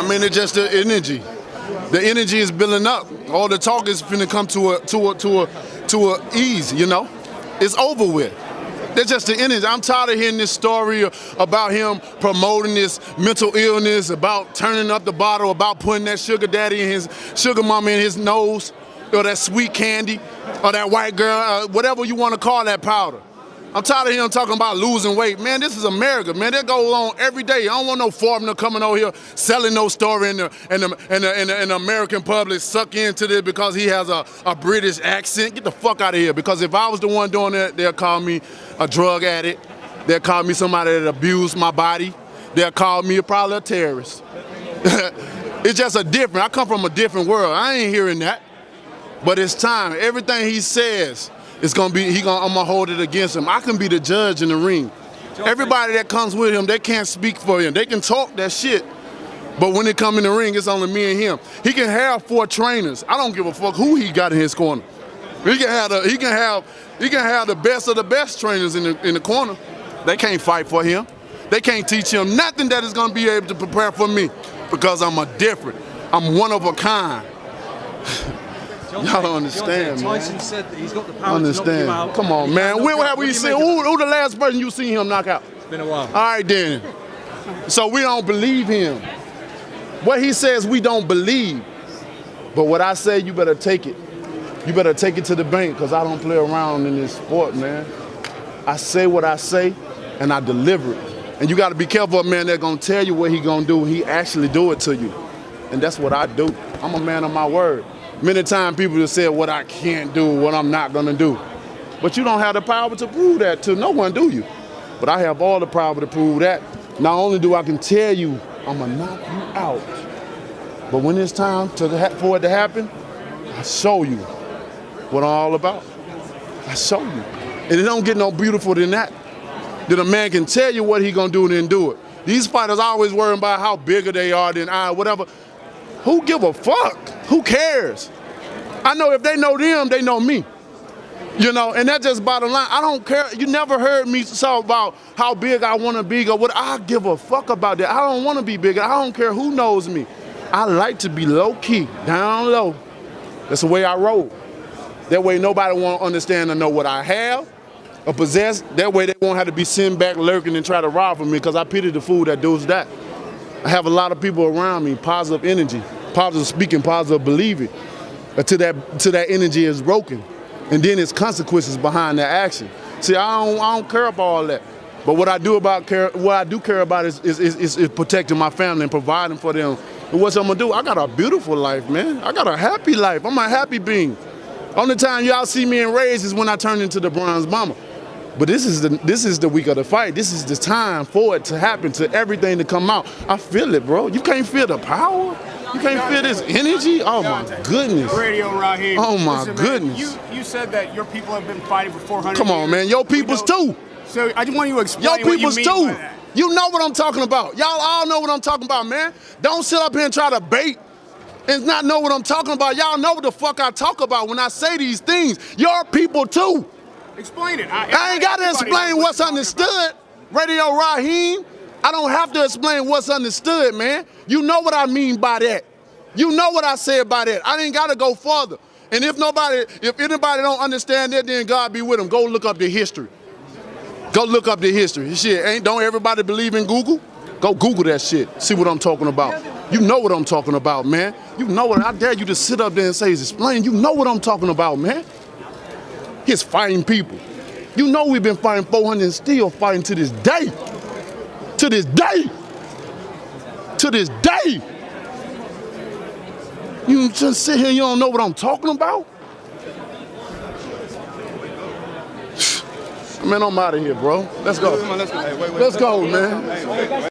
I mean, it's just the energy. The energy is building up. All the talk is finna come to a ease, you know? It's over with. That's just the energy. I'm tired of hearing this story about him promoting this mental illness, about turning up the bottle, about putting that sugar daddy and his sugar mama in his nose, or that sweet candy, or that white girl, whatever you want to call that powder. I'm tired of him talking about losing weight. Man, this is America, man. That goes on every day. I don't want no foreigner coming over here selling no story and the American public suck into this because he has a British accent. Get the fuck out of here. Because if I was the one doing that, they'll call me a drug addict. They'll call me somebody that abused my body. They'll call me probably a terrorist. It's just a different, I come from a different world. I ain't hearing that. But it's time. Everything he says, it's gonna be, I'm gonna hold it against him. I can be the judge in the ring. Everybody that comes with him, they can't speak for him. They can talk that shit, but when they come in the ring, it's only me and him. He can have 4 trainers. I don't give a fuck who he got in his corner. He can have the best of the best trainers in the corner. They can't fight for him. They can't teach him nothing that is gonna be able to prepare for me because I'm I'm one of a kind. Y'all don't understand, man. Tyson said that he's got the power to knock you out. Come on, man. When have we seen? Who the last person you seen him knock out? It's been a while. All right, then. So we don't believe him. What he says, we don't believe. But what I say, you better take it. You better take it to the bank, because I don't play around in this sport, man. I say what I say, and I deliver it. And you got to be careful, man, they're going to tell you what he going to do. He actually do it to you. And that's what I do. I'm a man of my word. Many times people have said what I can't do, what I'm not gonna do. But you don't have the power to prove that to no one, do you? But I have all the power to prove that. Not only do I can tell you, I'm gonna knock you out, but when it's time for it to happen, I show you what I'm all about. I show you. And it don't get no beautiful than that. That a man can tell you what he gonna do and then do it. These fighters always worrying about how bigger they are than I, whatever. Who give a fuck? Who cares? I know if they know them, they know me. You know, and that's just bottom line. I don't care. You never heard me talk about how big I want to be or what. I give a fuck about that. I don't want to be bigger. I don't care who knows me. I like to be low key, down low. That's the way I roll. That way nobody won't understand or know what I have or possess. That way they won't have to be sitting back lurking and try to rob from me, because I pity the fool that does that. I have a lot of people around me, positive energy, positive speaking, positive believing, until that energy is broken. And then there's consequences behind that action. See, I don't care about all that. But what I do care about is protecting my family and providing for them. And what I'm gonna do? I got a beautiful life, man. I got a happy life. I'm a happy being. Only time y'all see me enraged is when I turn into the bronze bomber. But this is the week of the fight. This is the time for it to happen, to everything to come out. I feel it, bro. You can't feel the power? You can't feel this energy? Oh my goodness. Radio Raheem. Oh my Listen, goodness. Man, you said that your people have been fighting for 400 Come on, years. man. Your peoples too. So I just want you to explain Your what you peoples mean too. by that. You know what I'm talking about. Y'all all know what I'm talking about, man. Don't sit up here and try to bait and not know what I'm talking about. Y'all know what the fuck I talk about when I say these things. Your people too. Explain it. I ain't got to explain what's understood. Radio Raheem, I don't have to explain what's understood, man. You know what I mean by that. You know what I say about that. I ain't got to go further. And if anybody don't understand that, then God be with them. Go look up the history. Go look up the history. Shit, don't everybody believe in Google? Go Google that shit. See what I'm talking about. You know what I'm talking about, man. You know what, I dare you to sit up there and say, explain. You know what I'm talking about, man. He's fighting people. You know we've been fighting 400 and still fighting to this day. To this day. To this day. You just sit here and you don't know what I'm talking about? Man, I'm out of here, bro. Let's go. Let's go, man.